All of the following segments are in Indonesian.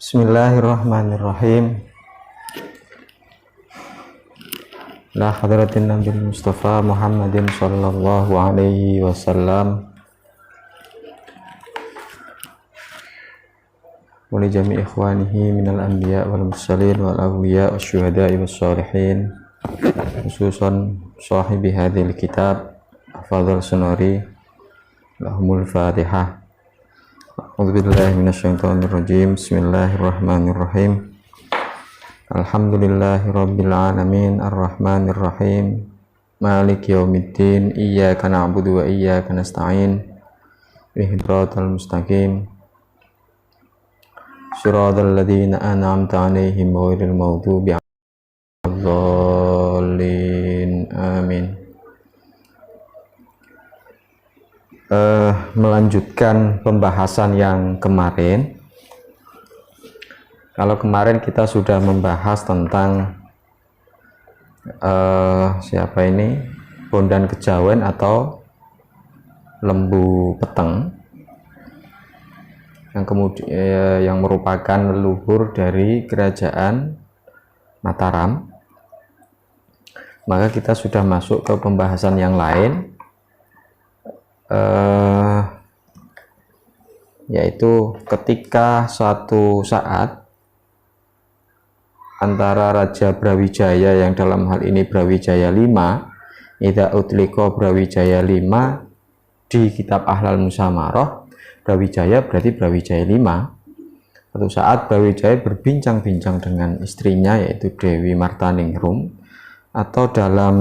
Bismillahirrahmanirrahim. La hadratin Nabi Mustafa Muhammadin sallallahu alaihi wasallam wa li jami' ikhwanihi minal anbiya wal mursalin wal awliya wasyuhada'i wassalihin, khususan sahibi hadhil kitab Hafadzul Sunari, lahumul Fatihah. A'udzubillahi minasyaitonirrajim. Bismillahirrahmanirrahim. Alhamdulillahi rabbil alamin arrahmanir rahim maliki yaumiddin iyyaka na'budu wa iyyaka nasta'in ihdiratal mustaqim shiratal ladzina an'amta 'alaihim ghairil maghdubi 'alaihim waladdallin. Amin. Melanjutkan pembahasan yang kemarin. Kalau kemarin kita sudah membahas tentang siapa ini, Bondan Kejawen atau Lembu Peteng, yang kemudian yang merupakan leluhur dari kerajaan Mataram. Maka kita sudah masuk ke pembahasan yang lain, yaitu ketika suatu saat antara Raja Brawijaya, yang dalam hal ini Brawijaya V, idza utliqa Brawijaya V di kitab Ahlal Musamarah, Brawijaya berarti Brawijaya V. Suatu saat Brawijaya berbincang-bincang dengan istrinya, yaitu Dewi Martaningrum, atau dalam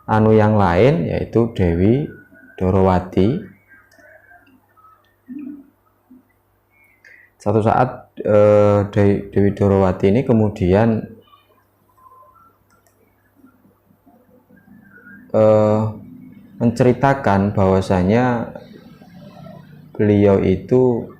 anu yang lain, yaitu Dewi Dorowati. Satu saat Dewi Dorowati ini kemudian menceritakan bahwasanya beliau itu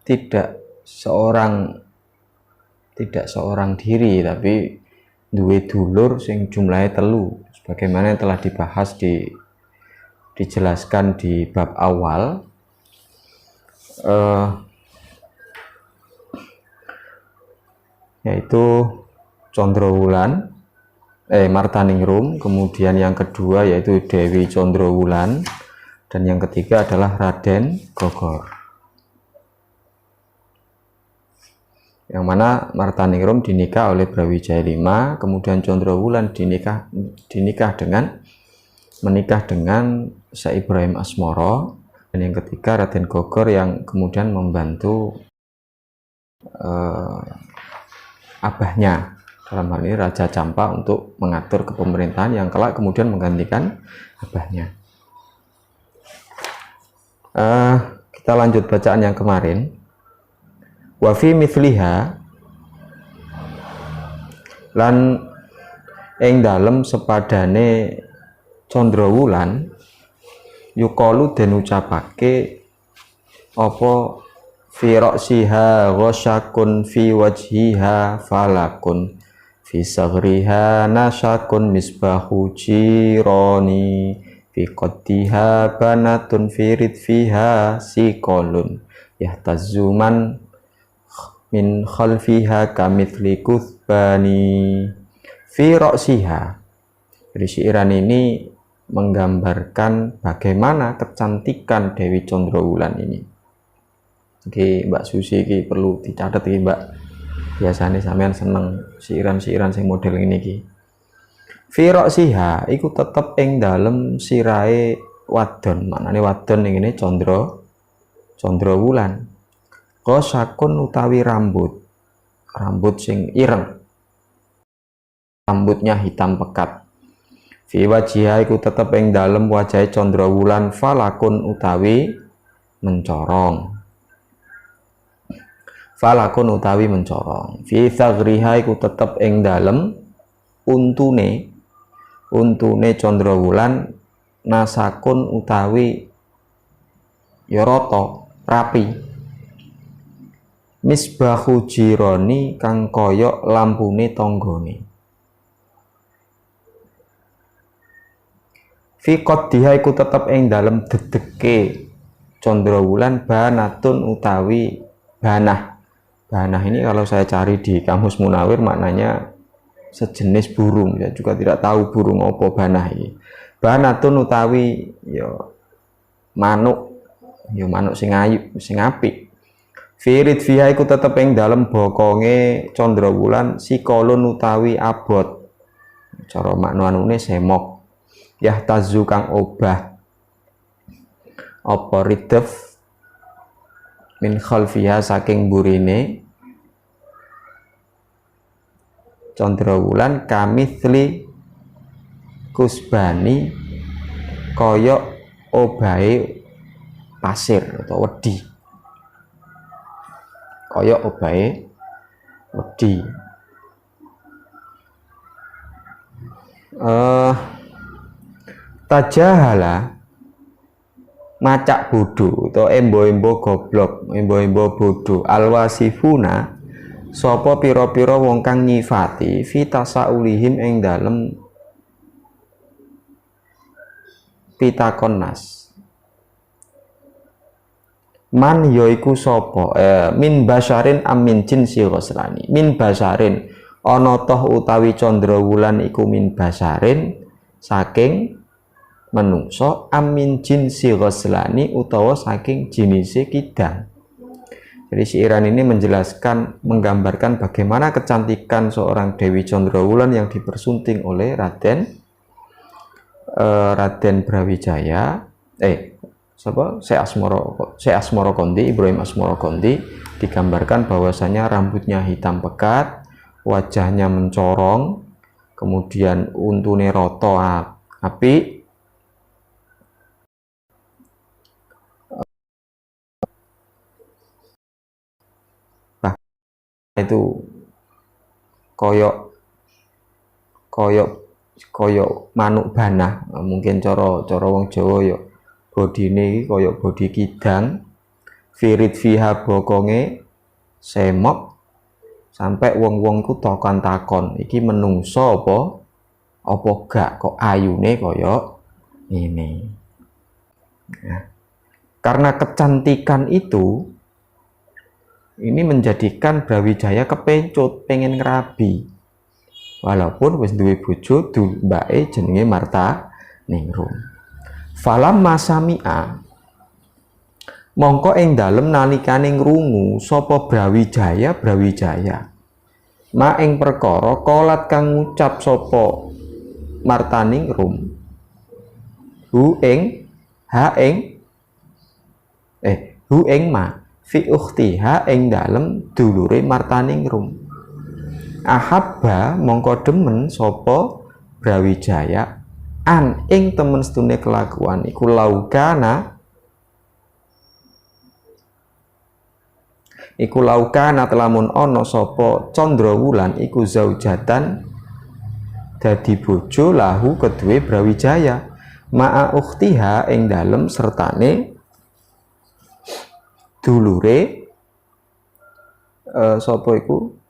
tidak seorang diri, tapi duwe dulur sing jumlahnya telu, sebagaimana yang telah dibahas dijelaskan di bab awal. Yaitu Condrowulan, Martaningrum, kemudian yang kedua yaitu Dewi Condrowulan, dan yang ketiga adalah Raden Gogor. Yang mana Martaningrum dinikah oleh Brawijaya V, kemudian Condrowulan menikah dengan Syekh Ibrahim Asmoro, dan yang ketiga Raden Gogor yang kemudian membantu abahnya, dalam hal ini Raja Campa, untuk mengatur kepemerintahan yang kelak kemudian menggantikan abahnya. Kita lanjut bacaan yang kemarin. Wa fi mithliha, lan ing dalem sepadane Condrowulan, yuqalu den ucapake apa fi ra'siha ghasyakun fi wajhiha falakun fi saghriha nasyakun misbahu jirani fi qaddiha banatun fi ridfiha siqalun yahtazzuman min khalfiha kamithli kuthbani fi ra'siha. Jadi syairan ini menggambarkan bagaimana kecantikan Dewi Condrowulan ini. Oke, Mbak Susi ini perlu dicatat iki, Mbak. Biasanya sampean seneng syairan-syairan sing model ini iki. Fi ra'siha iku tetep ing dalem sirahe wadon. Maknane wadon ning ngene Condrowulan. Qasakun utawi rambut sing ireng, rambutnya hitam pekat. Fi wajiha iku tetep ing dalem wajahe Condrowulan falakun utawi mencorong. Fi saghriha iku tetep ing dalem untune Condrowulan nasakun utawi ya rata, rapi. Misbahu jironi kang kaya lampune tanggane. Fi qaddiha iku tetep ing dalem dedeke Condrawulan banatun utawi banah. Banah ini kalau saya cari di Kamus Munawir maknanya sejenis burung, ya juga tidak tahu burung apa banah ini. Banatun utawi ya manuk, ya manuk sing ayu, sing apik. Firid fiha iku tetep ing dalem bokonge Condrawulan sikolun utawi abot. Cara makna-anune semok. Yahtazu kang obah apa ridef min khalfiha saking burine Condrawulan kamithli kusbani kaya obahe pasir atau wedi, kaya obahe wedi. Tajahala macak bodoh atau embo-embo goblok, embo-embo bodoh alwasifuna sapa pira-pira wong kang nyifati fitasaulihim ing dalem pitakon nas. Man yaiku sapa min basyarin amin jinsi ghaslani. Min basyarin ana toh utawi Condrawulan iku min basyarin saking menungso amin jinsi ghaslani utawa saking jinise kidang. Jadi syairan ini menjelaskan, menggambarkan bagaimana kecantikan seorang Dewi Condrawulan yang dipersunting oleh Raden Brawijaya, Syekh Asmoro Kondi, Ibrahim Asmoro Kondi, digambarkan bahwasanya rambutnya hitam pekat, wajahnya mencorong, kemudian untune roto api, itu koyok manuk banah, mungkin coro wong Jawa ya bodine iki koyok bodi kidang, firid fiha bokonge semok, sampai wong-wong ku takon iki menungso apa gak kok ayune koyok ini. Nah, karena kecantikan itu ini menjadikan Brawijaya kepencut, pengen ngerabi. Walaupun wis duwe bojo mbake jenenge Marta Ningrum. Falam masami'a mongko ing dalem nalikane ngrungu sapa Brawijaya ma ing perkara kolat kang ngucap sapa Marta Ningrum hu ing ma fi ukhtiha ing dalem dulure Marta Ningrum. Ahabba mongko demen sapa Brawijaya an ing temen setune kelakuan iku laukana telamun ana sapa Condrawulan iku zaujatan dadi bojo lahu kedue Brawijaya ma'a ukhtiha ing dalem sertane dulure sapa iku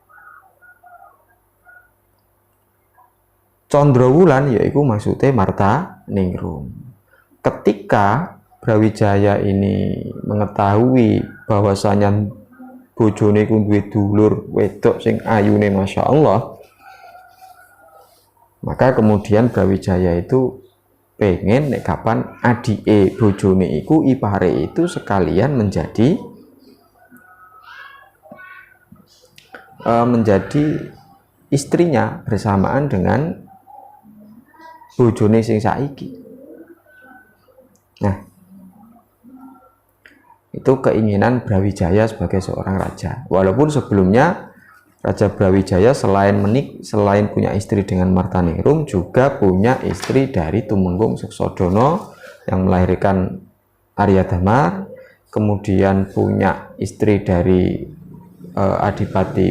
Condrawulan, yaitu maksudnya Marta Ningrum. Ketika Brawijaya ini mengetahui bahwasanya bojone ku duwe dulur wedok sing ayune Masya Allah, maka kemudian Brawijaya itu pengen nek kapan adike bojone iku ipare itu sekalian menjadi istrinya bersamaan dengan bojone sing saiki. Nah, itu keinginan Brawijaya sebagai seorang raja. Walaupun sebelumnya Raja Brawijaya selain punya istri dengan Marta Ningrum, juga punya istri dari Tumenggung Suksodono yang melahirkan Arya Damar, kemudian punya istri dari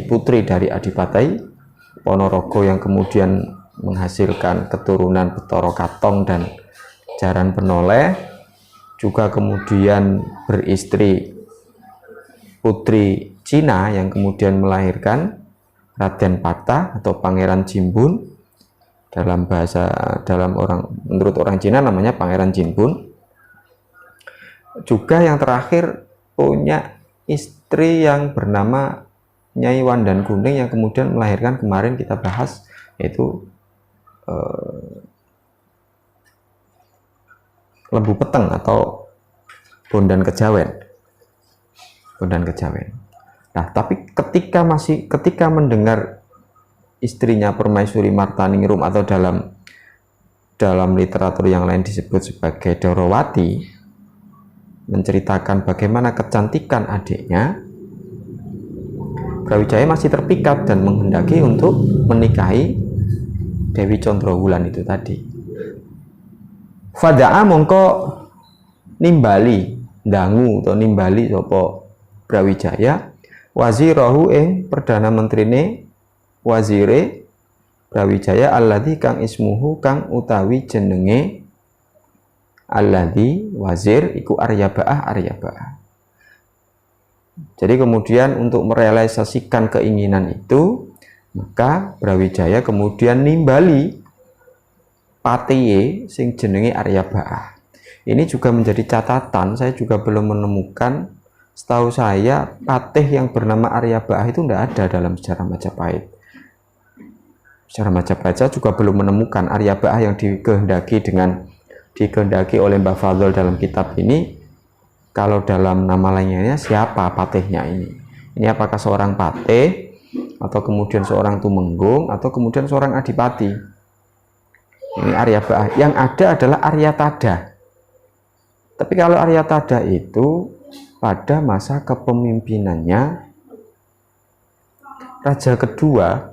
putri dari Adipati Ponorogo yang kemudian menghasilkan keturunan Betara Katong dan Jaran Penoleh, juga kemudian beristri putri Cina yang kemudian melahirkan Raden Patah atau Pangeran Jimbun. Menurut orang Cina namanya Pangeran Jinbun. Juga yang terakhir punya istri yang bernama Nyai Wandan Kuning yang kemudian melahirkan kemarin kita bahas, yaitu Lembu Peteng atau Bondan Kejawen. Nah, tapi ketika mendengar istrinya Permaisuri Martaningrum atau dalam literatur yang lain disebut sebagai Dorowati, menceritakan bagaimana kecantikan adiknya, Brawijaya masih terpikat dan menghendaki untuk menikahi Dewi Condrowulan itu tadi. Fada'a mongko nimbali dangu atau nimbali sapa Brawijaya wazirahu ing perdana menterine wazire Brawijaya alladzi kang ismuhu kang utawi jenenge alladzi wazir iku Aryaba'ah. Jadi kemudian untuk merealisasikan keinginan itu, maka Brawijaya kemudian nimbali patihe sing jenenge Aryaba'ah. Ini juga menjadi catatan, saya juga belum menemukan, setahu saya patih yang bernama Aryaba'ah itu tidak ada dalam sejarah Majapahit. Sejarah Majapahit saya juga belum menemukan Aryaba'ah yang dikehendaki oleh Mbah Fadl dalam kitab ini. Kalau dalam nama lainnya siapa patihnya ini? Ini apakah seorang patih atau kemudian seorang tumenggung atau kemudian seorang adipati? Ini Aryaba'ah. Yang ada adalah Aryatada. Tapi kalau Aryatada itu pada masa kepemimpinannya raja kedua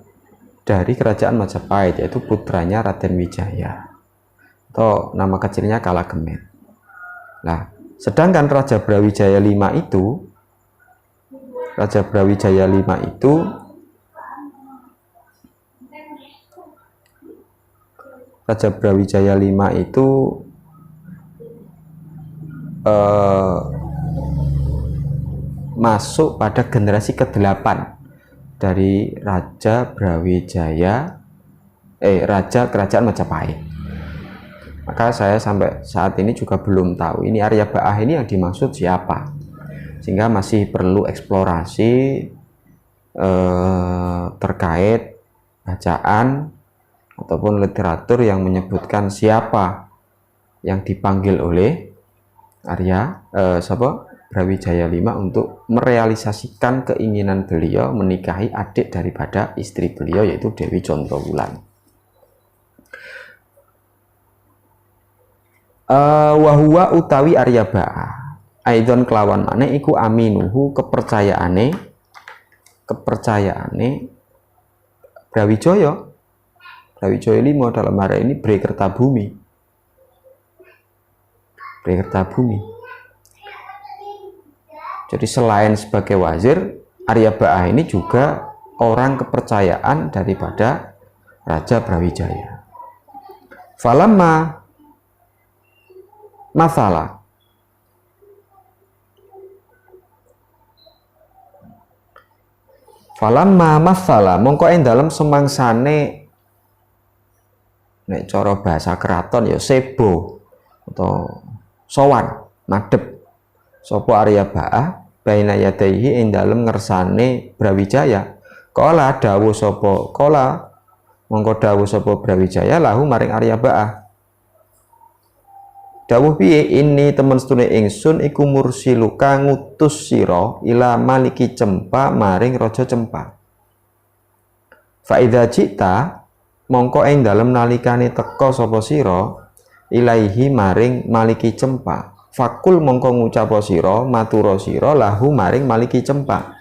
dari kerajaan Majapahit, yaitu putranya Raden Wijaya atau nama kecilnya Kalagemet. Nah, sedangkan Raja Brawijaya V itu masuk pada generasi ke-8 dari Raja Kerajaan Majapahit. Maka saya sampai saat ini juga belum tahu ini Aryaba'ah ini yang dimaksud siapa, sehingga masih perlu eksplorasi terkait bacaan ataupun literatur yang menyebutkan siapa yang dipanggil oleh Brawijaya V untuk merealisasikan keinginan beliau menikahi adik daripada istri beliau, yaitu Dewi Condrowulan. Wahuwa utawi Aryaba'ah aidon kelawan maneh iku aminuhu kepercayaane Brawijaya V dalam hari ini Bhre Kertabumi. Jadi selain sebagai wazir, Aryaba'ah ini juga orang kepercayaan daripada Raja Brawijaya. Falamma masala mongko ing dalem semangsane nek cara bahasa keraton ya sebo atau sowan madhep sapa Aryaba'ah baina yadaihi ing dalem ngersane Brawijaya. Kala dawuh sapa Brawijaya lahu maring Aryaba'ah. Dawuh piye? Ini temen setune ingsun iku mursilu kang ngutus sira ila Maliki Cempa maring Raja Cempa. Fa idza cita mongko ing dalem nalikane teka sapa sira ilaihi maring Maliki Cempa. Fakul mongko ngucap sira matura sira lahu maring Maliki Cempa.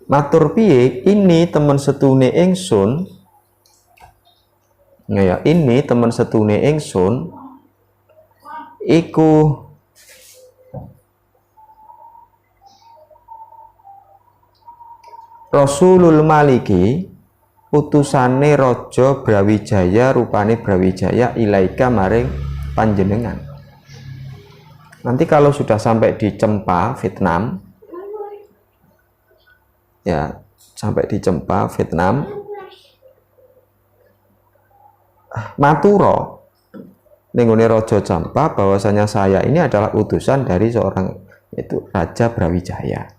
Matur piye? Ini temen setune ingsun. Ya, ini temen setune ingsun iku Rasulul Maliki, utusane Raja Brawijaya, rupane Brawijaya ilaika maring panjenengan. Nanti kalau sudah sampai di Cempa, Vietnam, ya, sampai di Cempa, Vietnam, maturo nenggone Raja Cempa bahwasanya saya ini adalah utusan dari seorang itu Raja Brawijaya.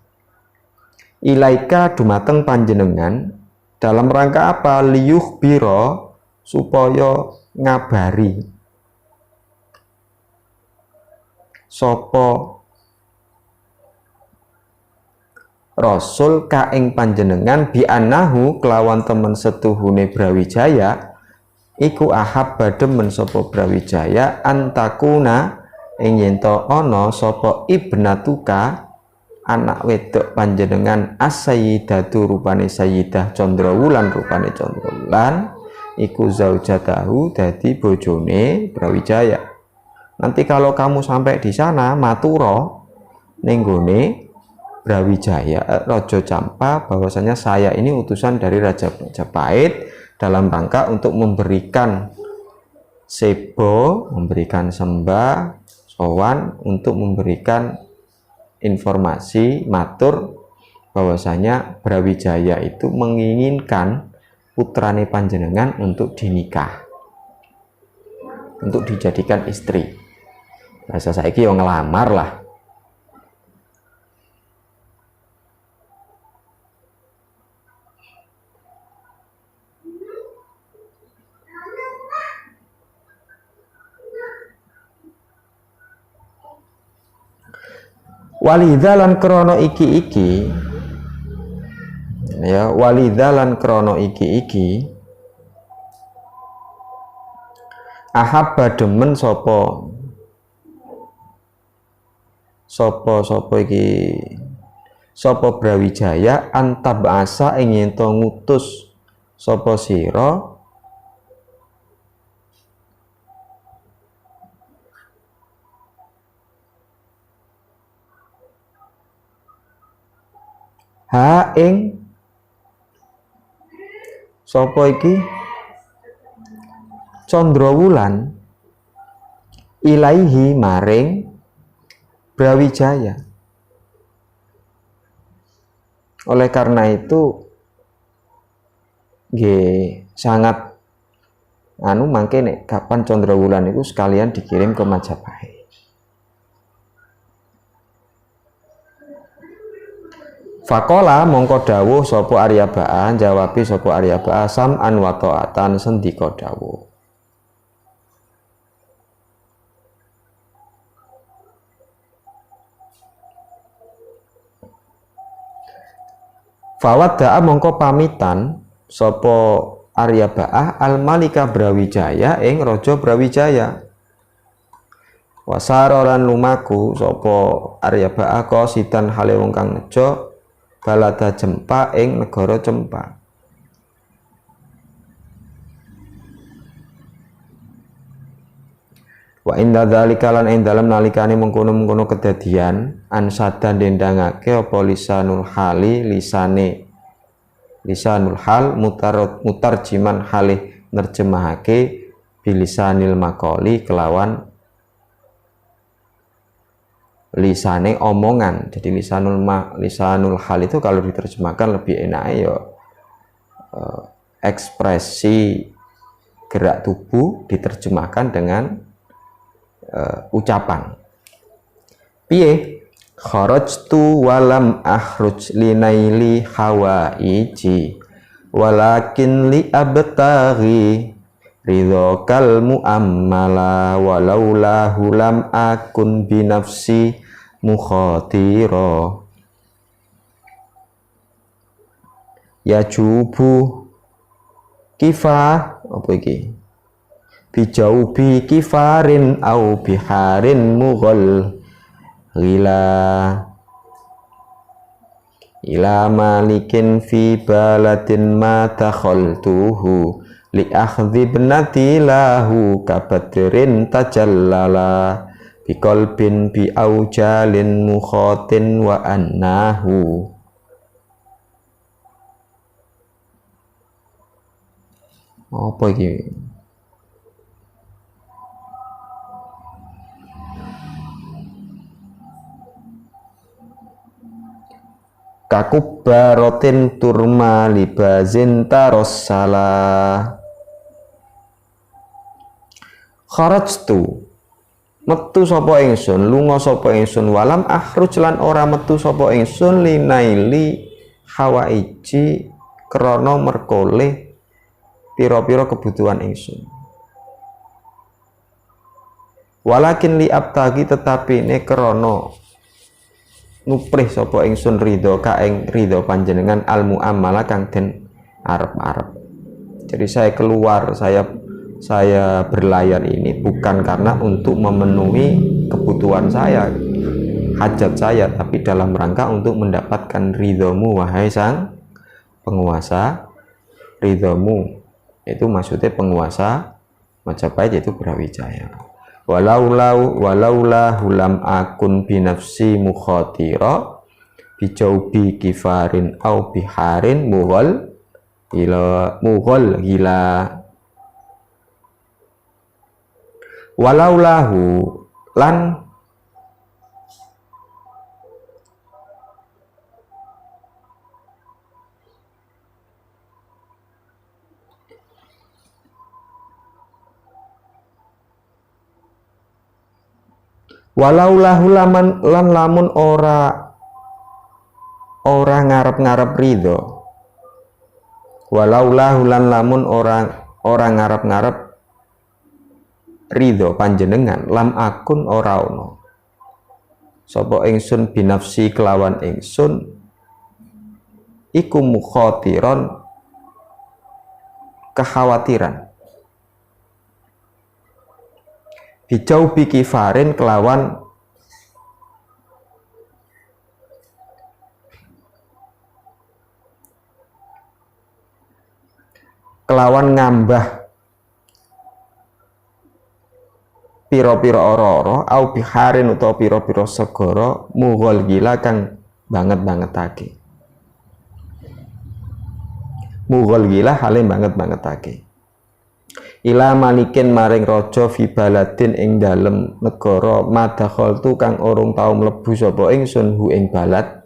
Ilaika dumateng panjenengan dalam rangka apa? Liyuh biro, supaya ngabari sopo Rasul kaing panjenengan bi'anahu kelawan temen setuhune Brawijaya iku ahab demen sapa Brawijaya antakuna ing yen to ana sapa ibnatuka anak wedok panjenengan as-sayyidatu rupane sayyidah Candrawulan rupane Candrawulan iku zaujatahu dadi bojone Brawijaya. Nanti kalau kamu sampai di sana maturo ning gone Brawijaya Raja Cempa bahwasanya saya ini utusan dari Raja Majapahit dalam rangka untuk memberikan sebo, memberikan sembah, sowan, untuk memberikan informasi matur bahwasanya Brawijaya itu menginginkan putrane panjenengan untuk dinikah, untuk dijadikan istri. Bahasa saiki yo ngelamar lah. Walidzalan krono iki ya, walidzalan krono iki ahabba demen sapa iki sapa Brawijaya antabasa ing yen to ngutus sapa sira ha ing sapa iki Candrawulan ilaihi maring Brawijaya. Oleh karena itu nggih sangat mangke nek kapan Candrawulan itu sekalian dikirim ke Majapahit. Fakola mongko dawuh sapa Aryabaa, jawabi sapa Aryabaa sam'an wa ta'atan sendika dawuh. Fawadda'a mongko pamitan sapa Aryabaa al-Malika Brawijaya ing Raja Brawijaya. Wasara lan lumaku sapa Aryabaa qasidan hale wong kang nejo balada Cempa ing negara Cempa. Wa inda dzalika lan ing dalem nalikane mengkono-mengkono kedadian ansada ndendangake apa lisanul hal mutarjiman halih nerjemahake bilisanil maqali kelawan lisane omongan. Jadi lisanul hal itu kalau diterjemahkan lebih enak ya ekspresi gerak tubuh diterjemahkan dengan ucapan. Piye? Kharajtu walam akhruj linaili hawaiji walakin li abtaghi ridhakal mu'ammala walaulahu lam akun binafsi mukhatira yajubu kifah apa iki bijaubi kifarin au biharin mughal ila malikin fi baladin ma takhaltuhu li akhdhi ibnati lahu kabadrin tajallala biqalbin bi aujalin mukhatin wa annahu. Apa iki? Kakubarotin turma libazin tarossalah. Kharajtu metu sapa ingsun, lunga sapa ingsun, walam akhruj lan ora metu sapa ingsun linaili hawaiji krana merkoleh pira-pira kebutuhan ingsun. Walakin li abtagi tetapi ne krana nuprih sapa ingsun ridho ka ing ridho panjenengan al muamalah kang den arep-arep. Jadi saya keluar, saya berlayar ini bukan karena untuk memenuhi kebutuhan saya, hajat saya, tapi dalam rangka untuk mendapatkan ridhomu wahai sang penguasa. Ridhomu itu maksudnya penguasa Majapahit, yaitu Brawijaya. Walaula hulam akun binafsi mukhatira bijaubi kifarin au biharin mughal gila. Walaulahu lan lan lamun ora ngarep-ngarep ridho. Walaulahu lan lamun ora ngarep-ngarep ridho panjenengan, lam akun ora ono sapa ingsun binafsi kelawan ingsun iku mukhatiron kekhawatiran, bijau bikifarin kelawan ngambah piro-piro ora-ora au biharin utawa piro-piro segara mughal gila kang banget-bangetake. Mughal gila hale banget-bangetake. Ila malikin maring raja fi baladin ing dalem negara madakhaltu kang urung tau mlebu sapa ingsun hu ing balad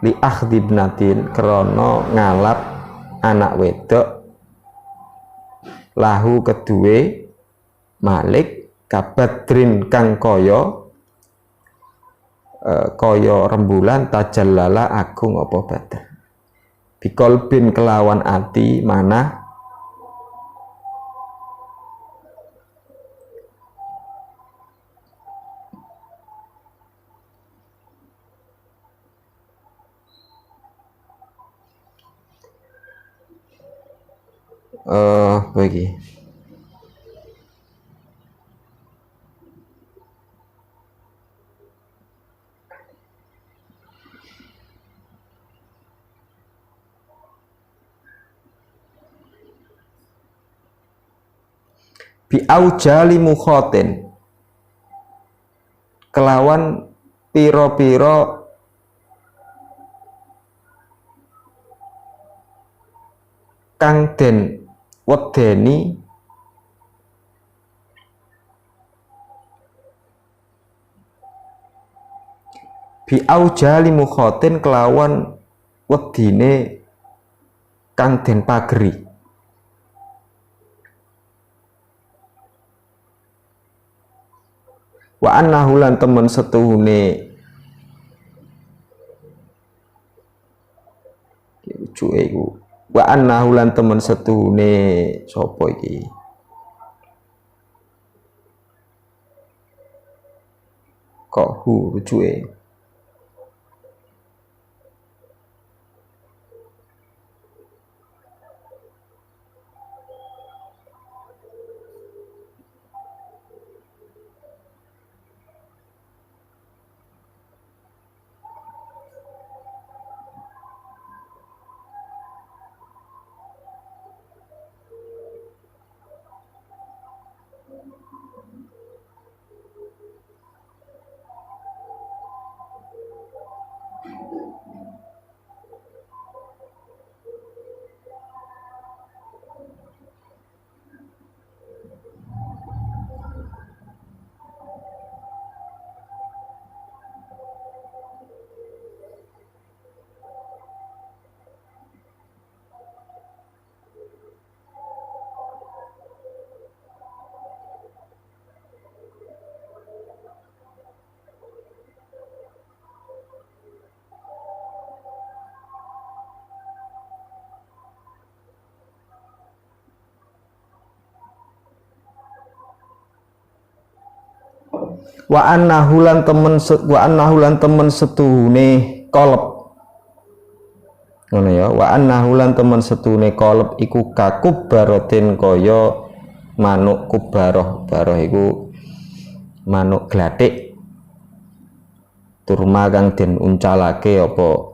li akhdibnatin krana ngalap anak wedok lahu kedue Malik kabadrin kang kaya rembulan tajallala agung apa Badar bikolbin kelawan ati manah bagi bi aujali mukhotin kelawan piro-piro kang den wedeni bi aujali mukhotin kelawan wedine kang den pageri wa annahu lan temen setuhune ujuke iku wa annahu lan temen setuhune sapa iki kok hu ujuke Wa annahu lan temen setuhune kolep. Ngono ya, wa annahu lan temen setuhune kolep iku kakubarotin kaya manuk kubaroh. Baroh iku manuk glathik. Turma kang den uncalake apa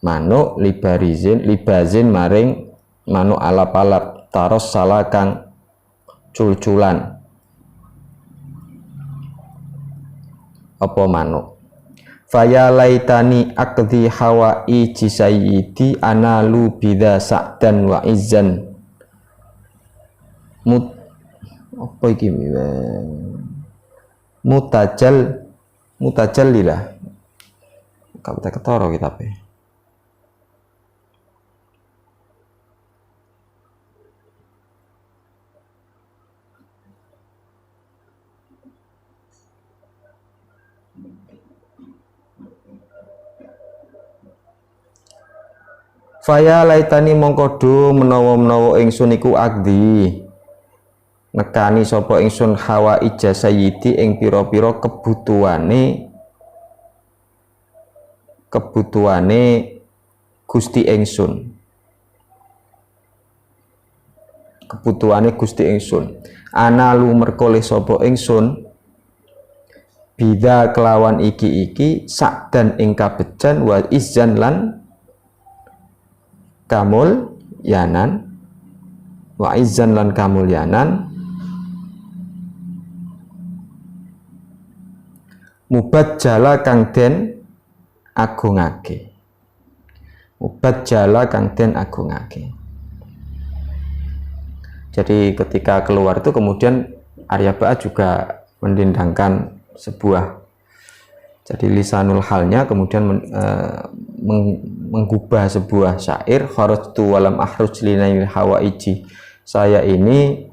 manuk libazin maring manuk alap-alap taros salah kang culculan apa manuk. Faya laitani akdi hawai jisayyidi analu bidha sa'dan wa izzan apa iki mutajallilah kata ketara kitabe. Faya laitani mongkodo menawa ingsun iku akdi nekani sapa ingsun hawa ija sayyidi ing pira-pira kebutuhane Gusti ingsun. Kebutuhane Gusti ingsun. Ana lumerkoleh sapa ingsun bida kelawan iki sakdan ing kabejan wa izzan lan kamul yanan wa izzan lan kamul yanan mubajjala kang den agungake. Mubajjala kang den agungake. Jadi ketika keluar itu kemudian Arya Ba'a juga mendendangkan sebuah, jadi lisanul halnya kemudian menggubah sebuah syair, kharajtu walam ahruj linail hawaiji. Saya ini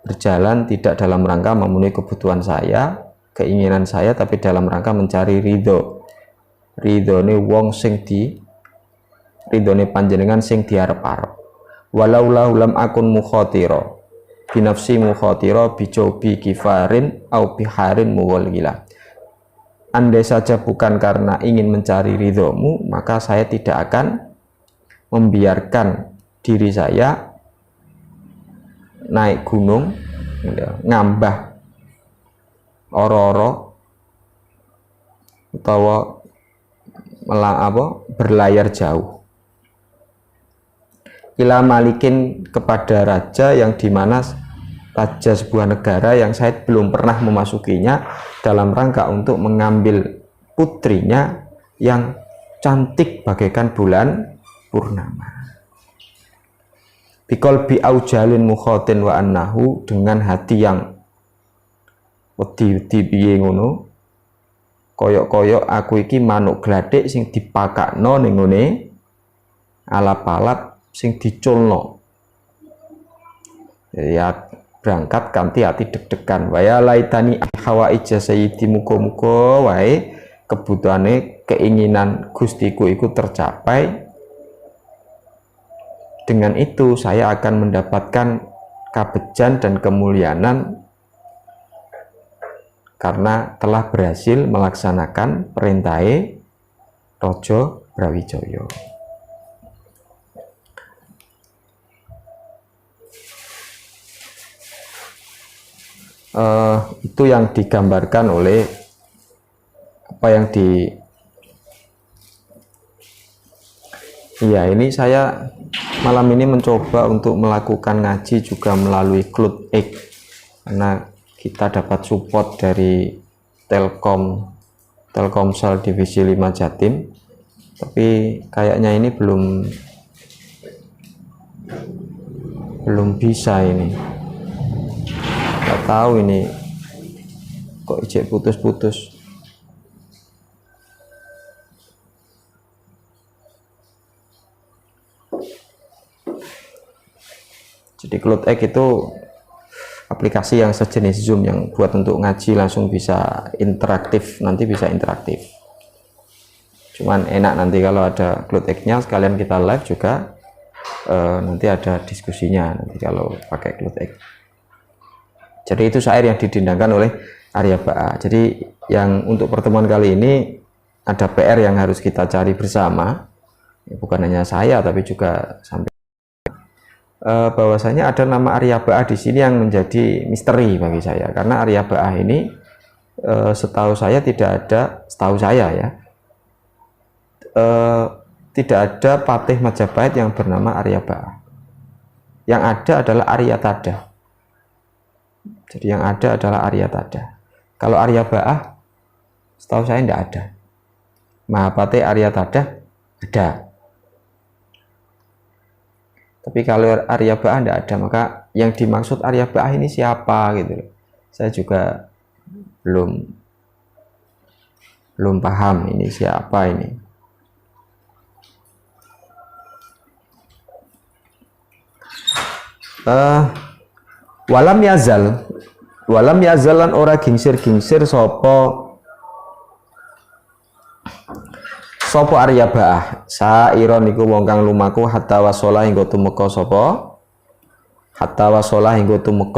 berjalan tidak dalam rangka memenuhi kebutuhan saya, keinginan saya, tapi dalam rangka mencari ridho. Ridhone wong sing ridhone panjenengan sing diarep-arep. Walau lam akun mukhatira binafsi mukhatira bijobi kifarin au biharin muwalgila. Andai saja bukan karena ingin mencari ridhomu, maka saya tidak akan membiarkan diri saya naik gunung, ngambah oro-oro, utawa berlayar jauh. Ila malikin kepada raja yang dimana raja sebuah negara yang saya belum pernah memasukinya dalam rangka untuk mengambil putrinya yang cantik bagaikan bulan purnama. Biqalbi aujalin mukhatin wa annahu, dengan hati yang wedi-wedi piye ngono, koyok-koyok aku iki manuk glathik sing dipakakno ning ngene alap-alap sing diculno. Ya berangkat kanthi hati deg-degan. Waya laitani hawa ija sayyidi, muga-muga wae kebutuhane keinginan Gustiku iku tercapai. Dengan itu saya akan mendapatkan kabejan dan kemuliaan karena telah berhasil melaksanakan perintahe Raja Brawijaya. Itu yang digambarkan oleh apa yang ini saya malam ini mencoba untuk melakukan ngaji juga melalui Cloud X, karena kita dapat support dari Telkomsel Divisi 5 Jatim, tapi kayaknya ini belum bisa ini. Nggak tahu ini kok ijek putus-putus. Jadi Cloud X itu aplikasi yang sejenis Zoom yang buat untuk ngaji langsung bisa interaktif, nanti bisa interaktif. Cuman enak nanti kalau ada Cloud X-nya sekalian kita live juga, nanti ada diskusinya nanti kalau pakai Cloud X. Jadi itu syair yang didendangkan oleh Arya Ba'a. Jadi yang untuk pertemuan kali ini ada PR yang harus kita cari bersama, bukan hanya saya tapi juga sampai bahwasanya ada nama Arya Ba'a di sini yang menjadi misteri bagi saya, karena Arya Ba'a ini setahu saya tidak ada, setahu saya ya, tidak ada patih Majapahit yang bernama Arya Ba'a. Yang ada adalah Arya Tada. Jadi yang ada adalah Arya Tada. Kalau Arya Ba'a setahu saya tidak ada. Mahapatih Arya Tada ada. Tapi kalau Arya Ba'a tidak ada, maka yang dimaksud Arya Ba'a ini siapa gitu. Saya juga belum paham ini siapa ini. Walam yazalan ora gingsir sopo Arya Ba'a sairon iku wong kang lumaku hatta wasola hingga tumeka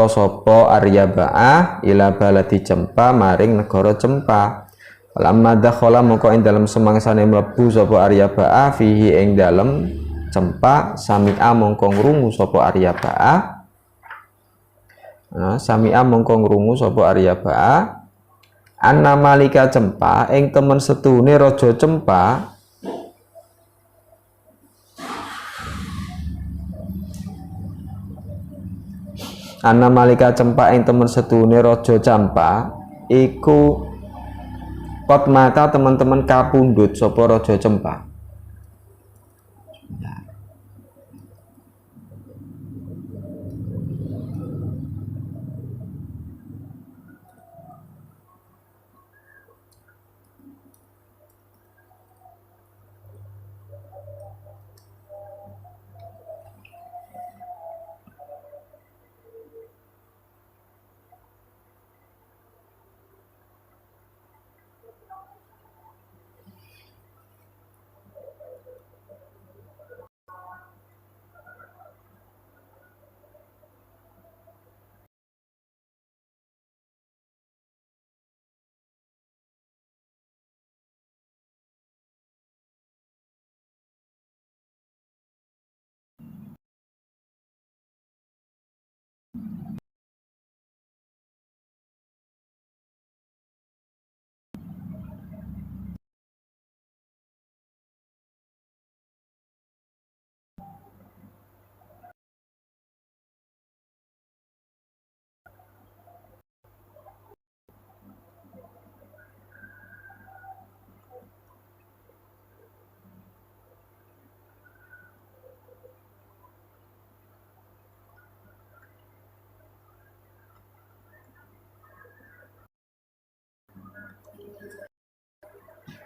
sapa Arya Ba'a ila baladi Cempa maring negara Cempa. Lamma dakhala mongko ing dalem semangsane mlebu sapa Arya Ba'a fihi ing dalem Cempa sami'a mongko ngrungu sapa Arya Ba'a. Sami'a mongko ngrungu sapa Arya Ba'a anna malika Cempa ing temen setune raja Cempa anna malika Cempa ing temen setune raja Cempa iku kot mata teman-teman kapundhut sapa raja Cempa.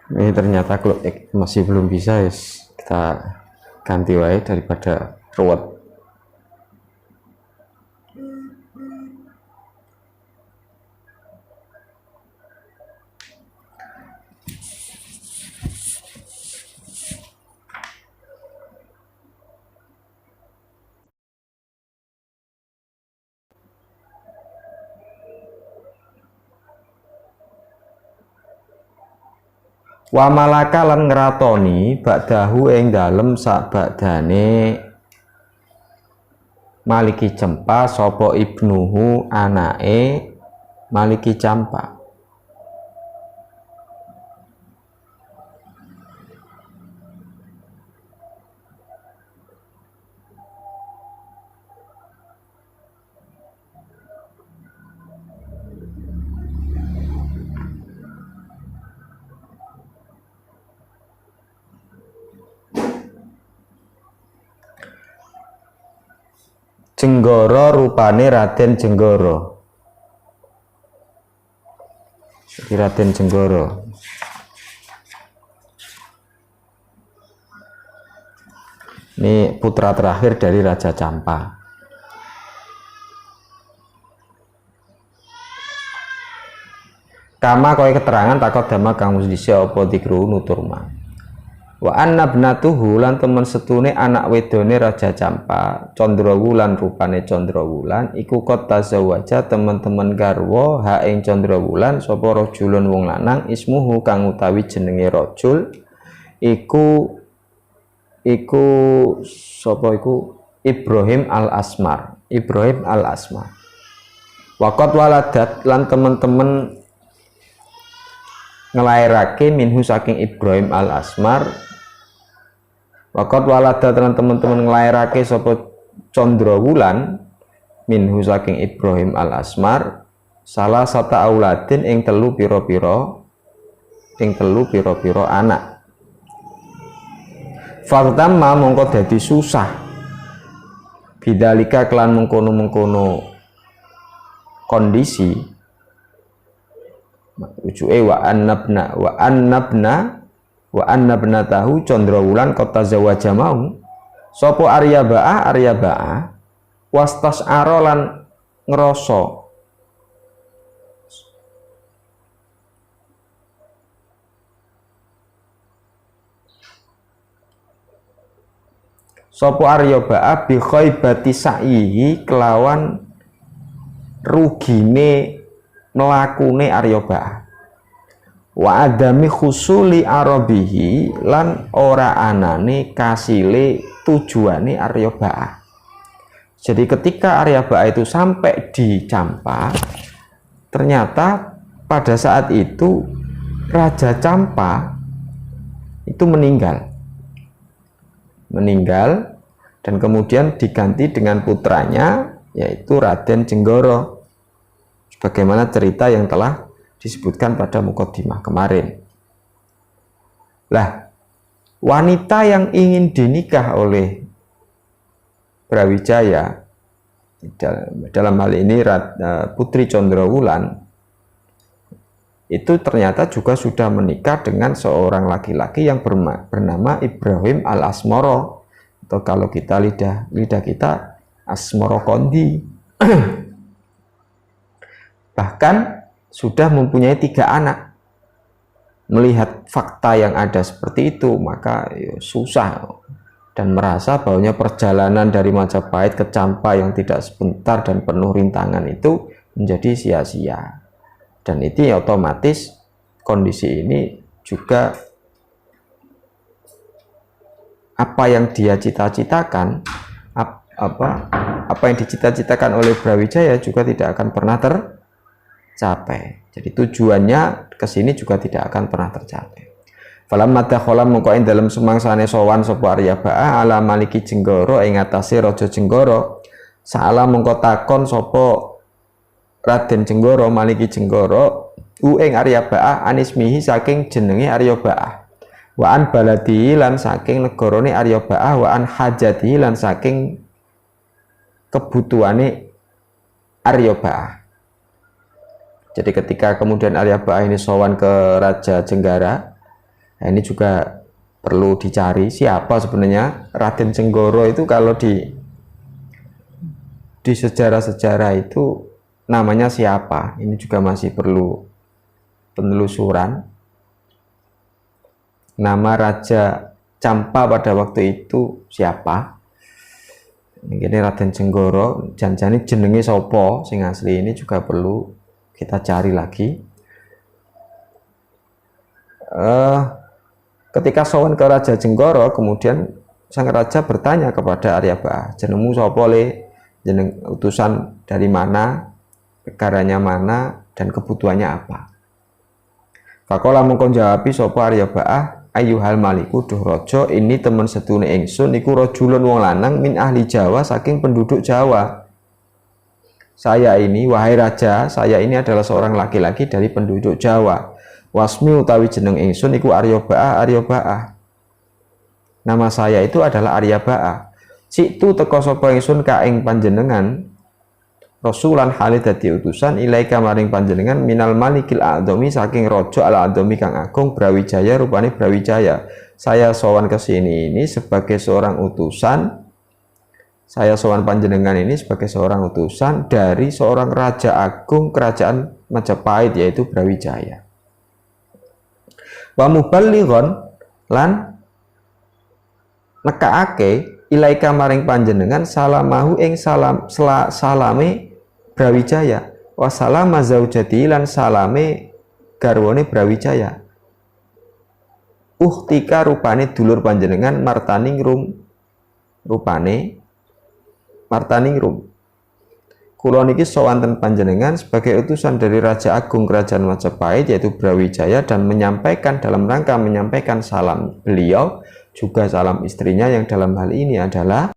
Ini ternyata kalau masih belum bisa, kita ganti wae daripada ruwet. Wa malaka lan ngratoni ba'dahu ing dalem sakbadane Maliki Cempa sapa ibnuhu anake Maliki Campa. Jenggara rupane Raden Jenggara. Raden Jenggara. Ini putra terakhir dari Raja Campa. Kama kowe keterangan takut dama kang wis dhisik apa dikru nuturma. Wa annabnatuhu lan temen setune anak wedone Raja Campa Candrawulan rupane Candrawulan iku kot tazawwaja temen-temen garwa ha ing Candrawulan sapa rajulun wong lanang ismuhu kang utawi jenenge rajul iku sapa iku Ibrahim al-Asmar. Ibrahim al-Asmar. Waqat waladat lan temen-temen ngelairake minhu saking Ibrahim al-Asmar. Waqat waladat lan temen-temen ngelairake sapa Candrawulan minhu saking Ibrahim al-Asmar salah satu auladin ing telu pira-pira anak. Fartamma mongko dadi susah bidalika kelan mengkono-mengkono kondisi rujuke wa annabna tahu Candrawulan kota zawaja mau sapa Arya Ba'ah wastas arolan ngerasa sapa Arya Ba'ah bi khaibati sa'ihi kelawan rugine mlakune Arya Ba'ah wa adami khusuli arabihi lan ora anane kasile tujuane Arya Ba'ah. Jadi ketika Arya Ba'ah itu sampai di Campa, ternyata pada saat itu Raja Campa itu meninggal dan kemudian diganti dengan putranya yaitu Raden Jenggara sebagaimana cerita yang telah disebutkan pada mukaddimah kemarin. Lah, wanita yang ingin dinikah oleh Brawijaya dalam hal ini Putri Candrawulan itu ternyata juga sudah menikah dengan seorang laki-laki yang bernama Ibrahim al-Asmara atau kalau kita lidah kita Asmara Kondi. Bahkan sudah mempunyai 3 anak. Melihat fakta yang ada seperti itu, maka susah dan merasa bahwa perjalanan dari Majapahit ke Campa yang tidak sebentar dan penuh rintangan itu menjadi sia-sia. Dan itu otomatis kondisi ini juga apa yang dia cita-citakan, apa yang dicita-citakan oleh Brawijaya juga tidak akan pernah tercapai. Jadi tujuannya ke sini juga tidak akan pernah tercapai. Falamma dakhala mongko ing dalem semangsane sowan sapa Arya Ba'ah ala Maliki Jenggara ing atase Raja Jenggara. Saala mongko takon sapa Raden Jenggara Maliki Jenggara ing Arya Ba'ah anismihi saking jenenge Arya Ba'ah. Wa an baladi lan saking negarane Arya Ba'ah wa an hajati lan saking kebutuhane Arya Ba'ah. Jadi ketika kemudian Arya Ba'ah ini sowan ke Raja Jenggara, nah ini juga perlu dicari siapa sebenarnya Raden Jenggara itu. Kalau di sejarah-sejarah itu namanya siapa, ini juga masih perlu penelusuran. Nama Raja Campa pada waktu itu siapa? Ini Raden Jenggara, janjane jenenge sopo sing asli, ini juga perlu kita cari lagi. Ketika sowan ke Raja Jenggara, kemudian sang raja bertanya kepada Arya Ba'ah, jenengmu sapa le, jeneng utusan dari mana, negaranya mana, dan kebutuhannya apa. Faqala mongko jawabi sapa Arya Ba'ah, ayyuhal maliku duh raja, ini temen setune ingsun iku rajulun wong lanang min ahli Jawa saking penduduk Jawa. Saya ini, wahai raja, saya ini adalah seorang laki-laki dari penduduk Jawa. Wasmi utawi jeneng ingsun iku Arya Ba'ah, Arya Ba'ah. Nama saya itu adalah Arya Ba'ah. Situ teka sapa ingsun ka ing panjenengan rasulan halid dadi utusan ilaika maring panjenengan minal malikil a'dhami saking raja al-a'dhami kang agung Brawijaya rupane Brawijaya. Saya sowan ke sini ini sebagai seorang utusan. Saya sowan panjenengan ini sebagai seorang utusan dari seorang raja agung kerajaan Majapahit yaitu Brawijaya. Wa muballighon lan nekaake ilaika maring panjenengan salamahu ing salame Brawijaya wa salama zaujati lan salame garwane Brawijaya uhtika rupane dulur panjenengan Martaningrum rupane Martaningrum kula niki sowanten panjenengan sebagai utusan dari Raja Agung Kerajaan Majapahit yaitu Brawijaya dan menyampaikan dalam rangka menyampaikan salam beliau juga salam istrinya yang dalam hal ini adalah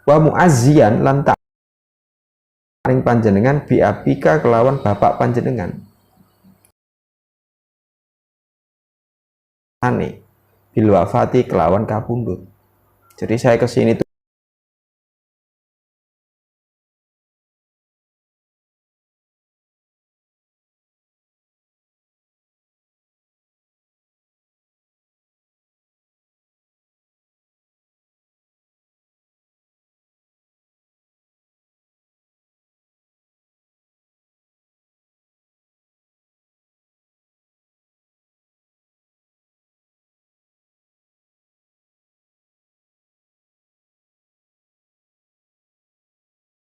wa muazzian lan paring panjenengan biabika kelawan bapak panjenengan ane bil wafati kelawan kapundhut. Jadi saya kesini tuh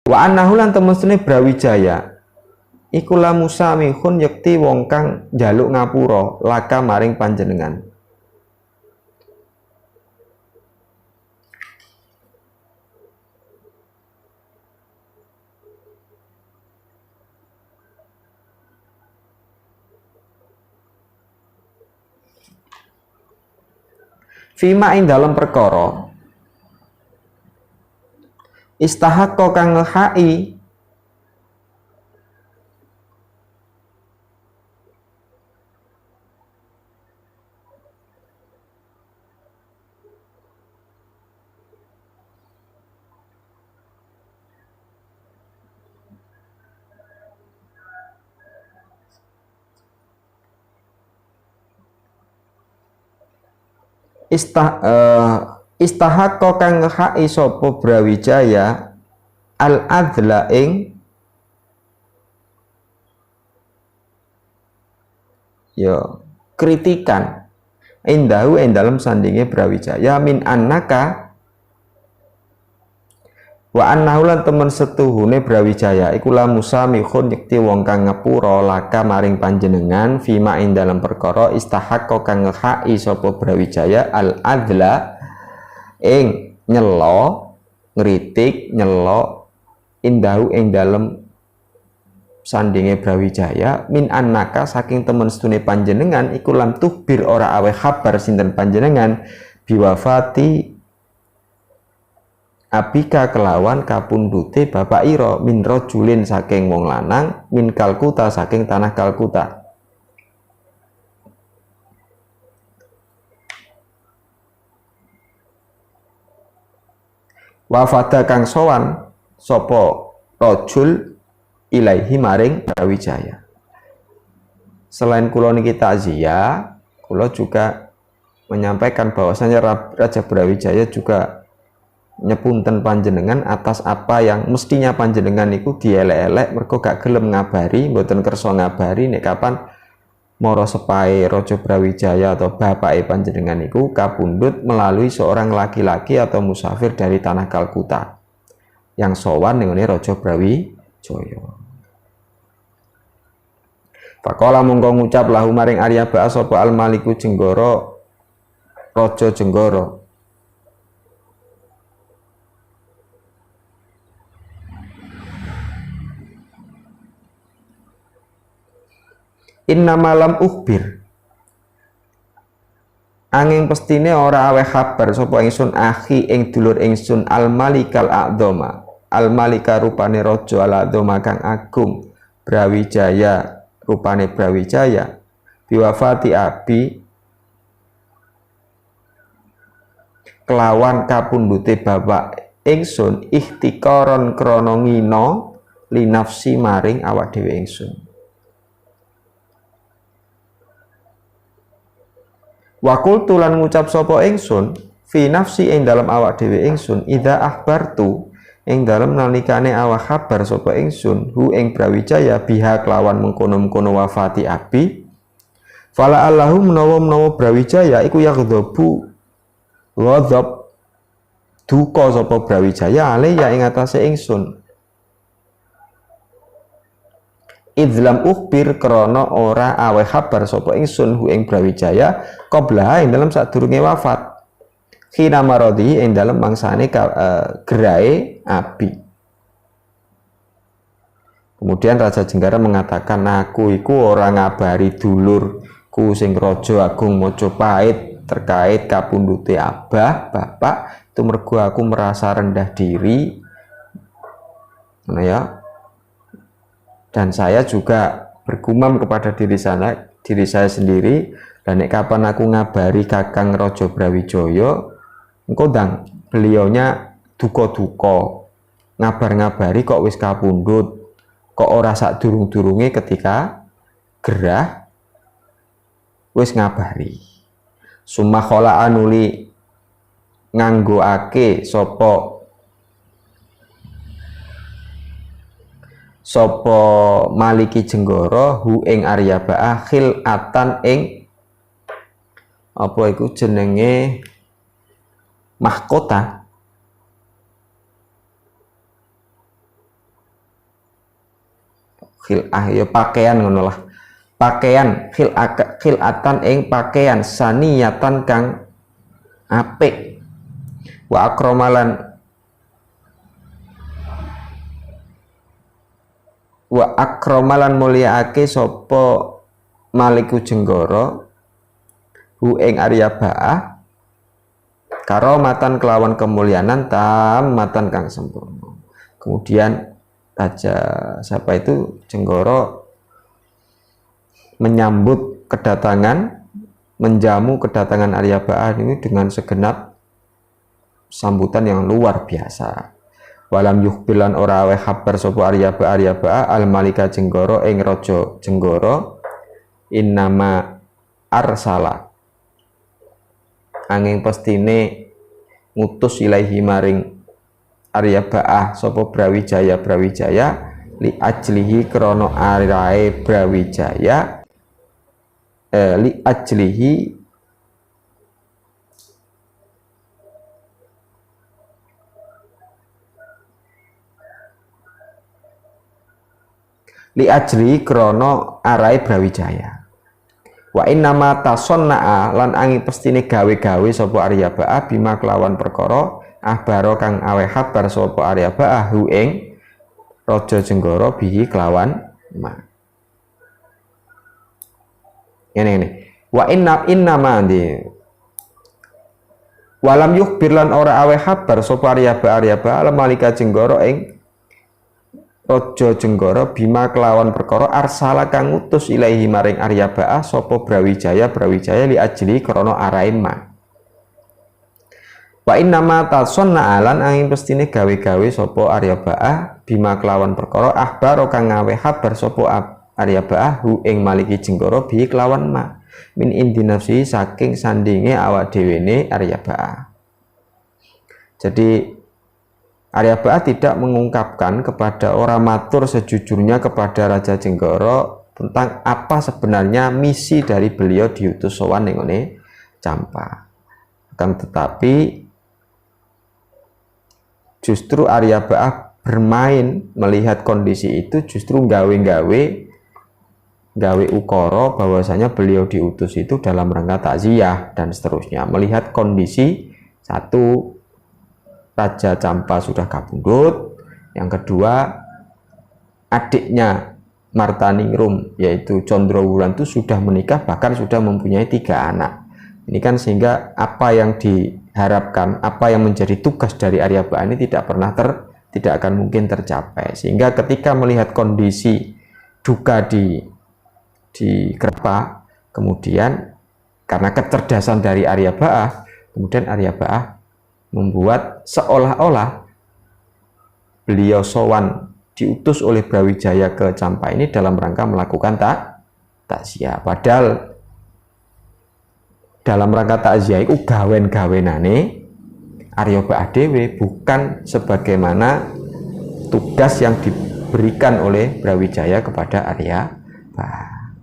wa annahu lan temestune Brawijaya iku la musamihun yekti wong kang njaluk ngapura laka maring panjenengan. Fima ing dalam perkara istahaqqa kang ngehai istahaqqa kang ngehai sapa Brawijaya al adla ing kritikan indahu ing dalam sandinge Brawijaya min annaka wa annahu lan temen setuhune Brawijaya iku la musamihun yekti wong kang ngapura laka maring panjenengan fima ing dalam perkara istahaqqa kang ngehai sapa Brawijaya al adla ing nyelo ngritik nyelo indahu ing dalam sandinge Brawijaya min annaka saking temen setune panjenengan iku lam tuhbir ora awe kabar sinten panjenengan biwafati abika kelawan kapundhute bapak ira min rajulin saking wong lanang min Kalkuta saking tanah Kalkuta. Wafada kang sowan sapa rajul ilaihi maring Brawijaya. Selain kula niki takziah, kula juga menyampaikan bahwasanya Raja Brawijaya juga nyepunten panjenengan atas apa yang mestinya panjenengan iku dielek-elek mergo gak gelem ngabari, mboten kersa ngabari nek kapan mara sepahe Raja Brawijaya atau bapake panjenengan iku kapundhut melalui seorang laki-laki atau musafir dari tanah Kalkuta yang sowan ning Raja Brawijaya. Faqala mongko ngucap lahu maring Arya Ba sapa al Maliku Jenggara Raja Jenggara inna malam ukhbir angin pestine ora aweh kabar sapa ingsun akhi ing dulur ingsun al malikal a'dhama al malika rupane raja al a'dhama kang agung Brawijaya rupane Brawijaya biwafati abi kelawan kapundhute bapak ingsun ihtikaron krana ngina linafsi maring awak dhewe ingsun. Wakul tulan ngucap sopo ingsun fi nafsi ing dalam awak dhewe ingsun idza akhbartu ing dalam nalikane awak kabar sopo ingsun hu ing Brawijaya biha kelawan mengkono-mengkono wafati abi Fala Allahu menawa Brawijaya iku yaghdabu ghadab duka sapa Brawijaya ale ya ing atase ingsun. Idlam ukhbir krana ora awe kabar sapa ingsun hu ing Brawijaya qabla ing dalam sadurunge wafat. Khina maradi ing dalam mangsane gerahe abi. Kemudian Raja Jenggara mengatakan, aku iku ora ngabari dulurku sing Raja Agung Majapahit terkait kapundhute abah bapak, itu mergo aku merasa rendah diri, nah ya. Dan saya juga bergumam kepada diri saya sendiri, dan nek kapan aku ngabari Kakang Raja Brawijaya, engko ndang beliaunya duka-duka, ngabar-ngabari kok wis kapundhut. Kok ora sak durung-durunge ketika gerah wis ngabari. Summa khala anuli nganggoake sapa Maliki Jenggara hu ing Arya Ba'ah khilatan ing apa iku jenenge mahkota. Khil'ah ya pakaian ngono lah. Pakaian khil'atan ing pakaian saniyatan kang apik. Wa akramalan mulyaake sapa Maliku Jenggara hu ing Arya Ba'ah karomatan kelawan kemulianan matan kang sempurna. Kemudian Raja siapa itu Jenggara menyambut kedatangan, menjamu kedatangan Arya Ba'ah ini dengan segenap sambutan yang luar biasa. Walam yukhbilan ora aweh kabar sapa Arya Ba'ah al Malika Jenggara ing Raja Jenggara innama arsala angin pestine ngutus ilahi maring Arya Ba'ah sapa Brawijaya li ajlihi krana arae Brawijaya li ajlihi krana arae Brawijaya. Wa innama tasonna'a lan angin pestine gawe-gawe sapa Arya Ba'ah bima kelawan perkara ahbaro kang aweh kabar sapa Arya Ba'ah hu ing Raja Jenggara bihi kelawan ma. Ini. Wa inna mandi. Walam yukhbir lan ora aweh kabar sapa Arya Ba'ah Malika Jenggara ing Raja Jenggara bima kelawan perkara arsala kang utus ilahi maring Arya Ba'ah sapa Brawijaya li ajli krana arae ma. Wa innama tasonna alan angin pestine gawe-gawe sapa Arya Ba'ah bima kelawan perkara ahbaro kang ngawe kabar sapa Arya Ba'ah hu ing Maliki Jenggara bi kelawan ma min indi nafsi saking sandinge awak dhewene Arya Ba'ah. Jadi Arya Ba'ah tidak mengungkapkan kepada orang matur sejujurnya kepada Raja Jenggara tentang apa sebenarnya misi dari beliau diutus sowan ning ngene Campa. Akan tetapi justru Arya Ba'ah bermain melihat kondisi itu, justru gawe ukara bahwasanya beliau diutus itu dalam rangka takziah dan seterusnya, melihat kondisi satu Raja Campa sudah kapundhut, yang kedua adiknya Martaningrum yaitu Condrowulan itu sudah menikah, bahkan sudah mempunyai 3 anak. Ini kan sehingga apa yang diharapkan, apa yang menjadi tugas dari Arya Ba'ah ini tidak akan mungkin tercapai. Sehingga ketika melihat kondisi duka di Kerapa, kemudian karena kecerdasan dari Arya Ba'ah, kemudian Arya Ba'ah membuat seolah-olah beliau sowan diutus oleh Brawijaya ke Campa ini dalam rangka melakukan takziah. Padahal dalam rangka takziah itu gawen-gawenane Arya Ba'ah dhewe, bukan sebagaimana tugas yang diberikan oleh Brawijaya kepada Arya Ba'ah.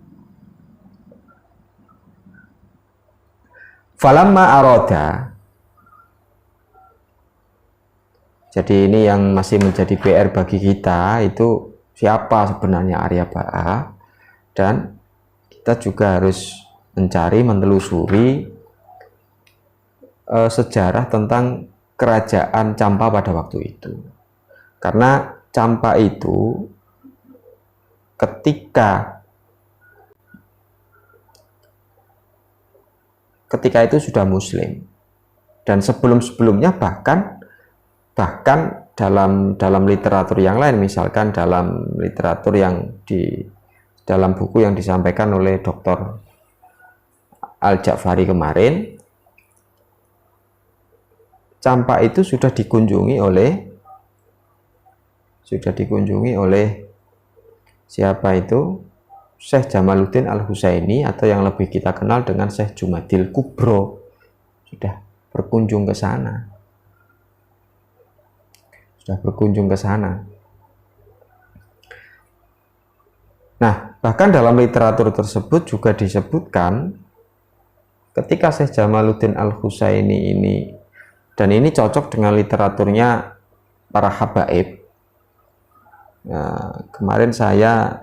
Falamma aroda. Jadi ini yang masih menjadi PR bagi kita, itu siapa sebenarnya Arya Baa, dan kita juga harus mencari, menelusuri sejarah tentang kerajaan Campa pada waktu itu. Karena Campa itu ketika itu sudah muslim, dan sebelum-sebelumnya bahkan dalam literatur yang lain, misalkan dalam literatur yang dalam buku yang disampaikan oleh Dr. Al-Ja'fari kemarin, Campa itu sudah dikunjungi oleh siapa itu? Syekh Jamaluddin Al-Husaini, atau yang lebih kita kenal dengan Syekh Jumadil Kubro, sudah berkunjung ke sana. Nah, bahkan dalam literatur tersebut juga disebutkan ketika Syekh Jamaluddin Al-Husaini ini, dan ini cocok dengan literaturnya para habaib. Nah, kemarin saya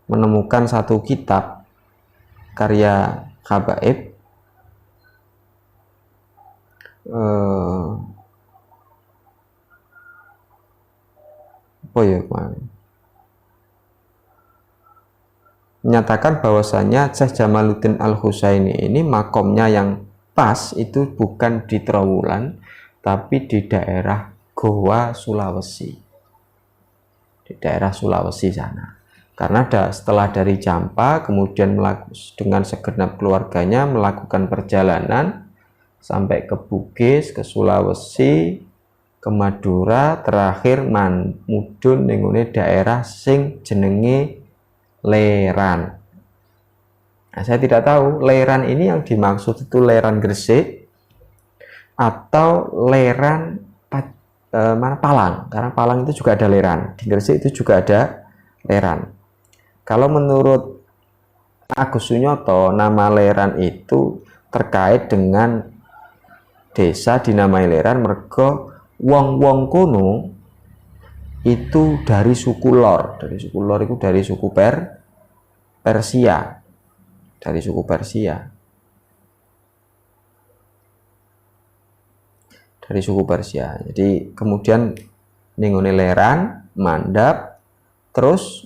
menemukan satu kitab karya habaib, menyatakan bahwasanya Syekh Jamaluddin Al-Husaini ini makomnya yang pas itu bukan di Trowulan, tapi di daerah Goa, Sulawesi, di daerah Sulawesi sana. Karena setelah dari Campa, kemudian dengan segenap keluarganya melakukan perjalanan sampai ke Bugis, ke Sulawesi, ke Madura, terakhir mudhun ning daerah sing jenenge Leran. Nah, saya tidak tahu Leran ini yang dimaksud itu Leran Gresik atau Leran mana Palang, karena Palang itu juga ada Leran, di Gresik itu juga ada Leran. Kalau menurut Agus Sunyoto, nama Leran itu terkait dengan desa dinamai Leran mergo wong-wong kuno itu dari suku Lor. Dari suku Lor itu dari suku Persia. Dari suku Persia. Dari suku Persia. Jadi kemudian ningone Leran, mandap, terus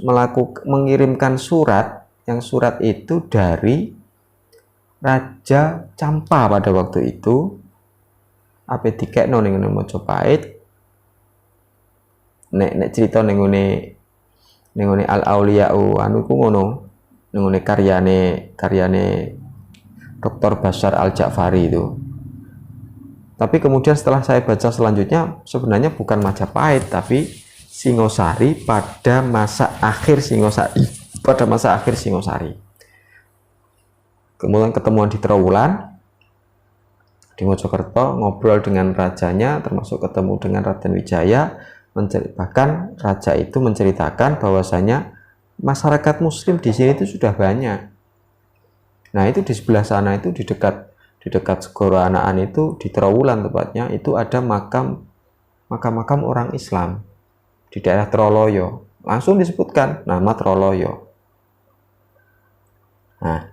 mengirimkan surat, yang surat itu dari Raja Campa pada waktu itu, apa dikekno ning ngene Mojopahit, nek cerita ning ngene Al Auliya'u anu ku ngono, ning ngene karyane Dr. Bashar Al-Ja'fari itu. Tapi kemudian setelah saya baca selanjutnya, sebenarnya bukan Majapahit tapi Singosari pada masa akhir Singosari. Kemudian ketemuan di Trowulan, di Mojokerto, ngobrol dengan rajanya, termasuk ketemu dengan Raden Wijaya. Bahkan raja itu menceritakan bahwasanya masyarakat Muslim di sini itu sudah banyak. Nah, itu di sebelah sana itu di dekat Segoro Anaan itu, di Trowulan tepatnya, itu ada makam orang Islam di daerah Troloyo. Langsung disebutkan nama Troloyo. Nah,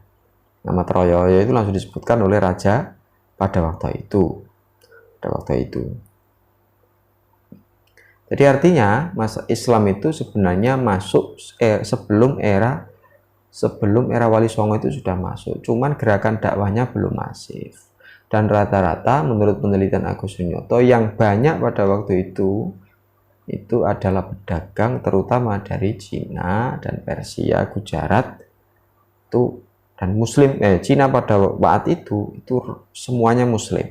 nama Troloyo itu langsung disebutkan oleh raja pada waktu itu. Jadi artinya masa Islam itu sebenarnya masuk sebelum era Wali Songo itu sudah masuk. Cuman gerakan dakwahnya belum masif. Dan rata-rata menurut penelitian Agus Sunyoto yang banyak pada waktu itu adalah pedagang, terutama dari Cina dan Persia, Gujarat itu, dan Muslim. Cina pada saat itu semuanya Muslim.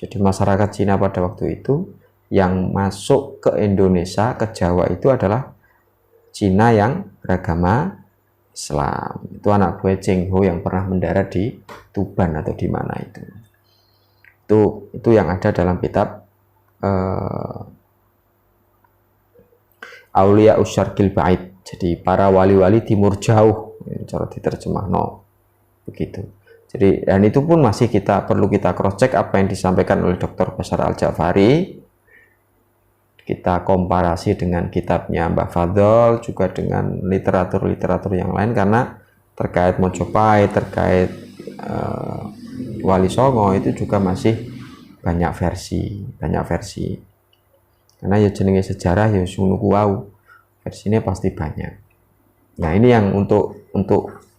Jadi masyarakat Cina pada waktu itu yang masuk ke Indonesia, ke Jawa itu adalah Cina yang beragama Islam. Itu anak buah Cheng Ho yang pernah mendarat di Tuban atau di mana itu. Itu yang ada dalam kitab Aulia Usyarqil Ba'id. Jadi para wali-wali timur jauh, cara diterjemahno begitu. Jadi, dan itu pun masih perlu kita cross check apa yang disampaikan oleh Dr. Bashar Al-Ja'fari. Kita komparasi dengan kitabnya Mbah Fadl, juga dengan literatur-literatur yang lain, karena terkait Mojopahit, terkait Wali Songo itu juga masih banyak versi. Karena ya jenenge sejarah ya sunu kuau, versinya pasti banyak. Nah, ini yang untuk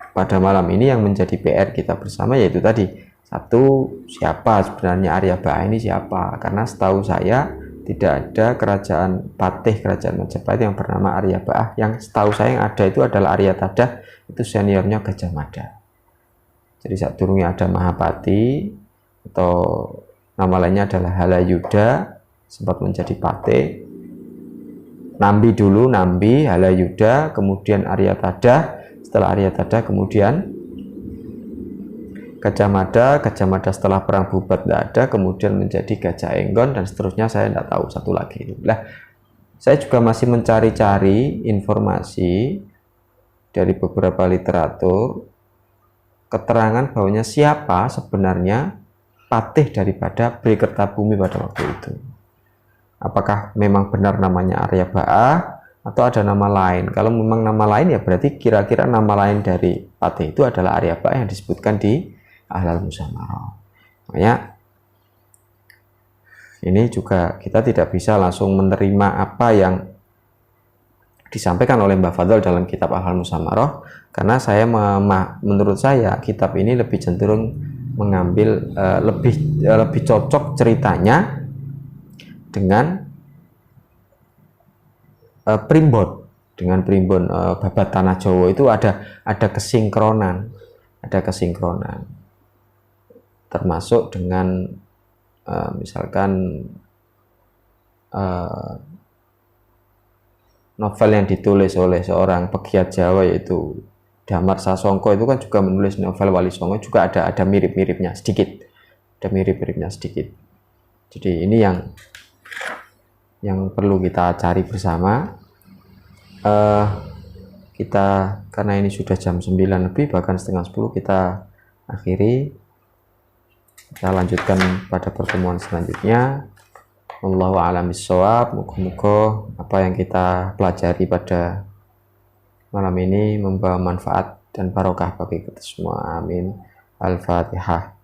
pada malam ini yang menjadi PR kita bersama, yaitu tadi, satu, siapa sebenarnya Arya Ba'ah ini siapa? Karena setahu saya tidak ada kerajaan Majapahit yang bernama Arya Ba'ah. Yang setahu saya yang ada itu adalah Arya Tadah, itu seniornya Gajah Mada. Jadi saat turunnya ada Mahapati, atau nama lainnya adalah Halayuda, sempat menjadi Patih. Nambi dulu, Halayuda, kemudian Arya Tadah. Setelah Arya Tadah kemudian Gajah Mada setelah perang bubat tidak ada, kemudian menjadi Gajah Enggon, dan seterusnya saya tidak tahu satu lagi. Nah, saya juga masih mencari-cari informasi dari beberapa literatur, keterangan bahwanya siapa sebenarnya patih daripada Bri Kertabumi pada waktu itu. Apakah memang benar namanya Arya Ba'ah atau ada nama lain? Kalau memang nama lain, ya berarti kira-kira nama lain dari patih itu adalah Arya Ba'ah yang disebutkan di Ahlal Musamarah. Makanya ini juga kita tidak bisa langsung menerima apa yang disampaikan oleh Mbah Fadl dalam kitab Ahlal Musamarah, karena menurut saya kitab ini lebih cenderung mengambil lebih cocok ceritanya dengan primbon, babat tanah Jawa itu ada kesinkronan, termasuk dengan misalkan novel yang ditulis oleh seorang pegiat Jawa yaitu Damar Sasongko, itu kan juga menulis novel Wali Songo, juga ada mirip-miripnya sedikit, Jadi ini yang perlu kita cari bersama. Kita, karena ini sudah jam 9 lebih, bahkan setengah 10, kita akhiri. Kita lanjutkan pada pertemuan selanjutnya. Wallahu a'lam bishawab. Moga-moga apa yang kita pelajari pada malam ini membawa manfaat dan barokah bagi kita semua. Amin. Al-Fatihah.